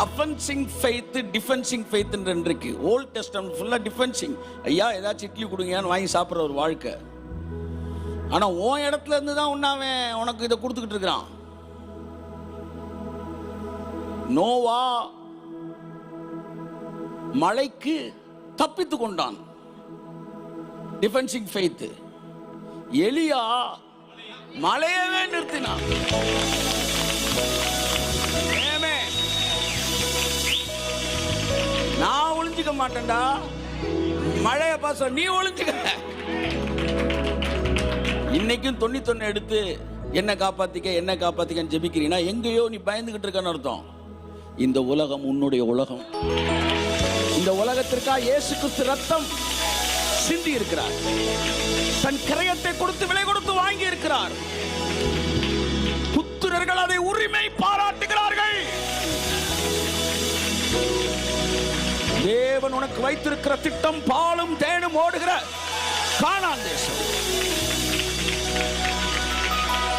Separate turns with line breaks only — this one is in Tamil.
அஃபென்சிங் ஃபெய்த், டிஃபென்சிங் ஃபெய்த் இருக்கு. ஓல்ட் டெஸ்டமென்ட் ஃபுல்லா டிஃபென்சிங். ஐயா ஏதாச்சும் இட்லி கொடுங்கன்னு வாங்கி சாப்பிட்ற ஒரு வாழ்க்கை. ஆனா உன் இடத்துல இருந்து தான் உண்ணாவன் உனக்கு இதை கொடுத்துக்கிட்டு இருக்கிறான். நோவா மழைக்கு தப்பித்து கொண்டான், டிஃபென்சிங் ஃபெய்த். எலியா மழையவே நிறுத்தினான். நான் ஒளிஞ்சுக்க மாட்டேன்டா, மழைய பாச நீ ஒளிஞ்சுக்க. இன்னைக்கும் 91 எடுத்து என்ன காப்பாத்திக்கன்னு ஜெபிக்கிறீங்கன்னா எங்கேயோ நீ பயந்துகிட்டு இருக்கன்னு அர்த்தம். இந்த உலகம் உன்னுடைய உலகம். இந்த உலகத்திற்காக இயேசு கிறிஸ்து ரத்தம் சிந்தி இருக்கிறார். தன் கிரயத்தை கொடுத்து விலை கொடுத்து வாங்கி இருக்கிறார். புத்திரர்கள் அதை உரிமை பாராட்டுகிறார்கள். தேவன் உனக்கு வைத்திருக்கிற திட்டம் பாலும் தேனும் ஓடுகிற கானான் தேசம்.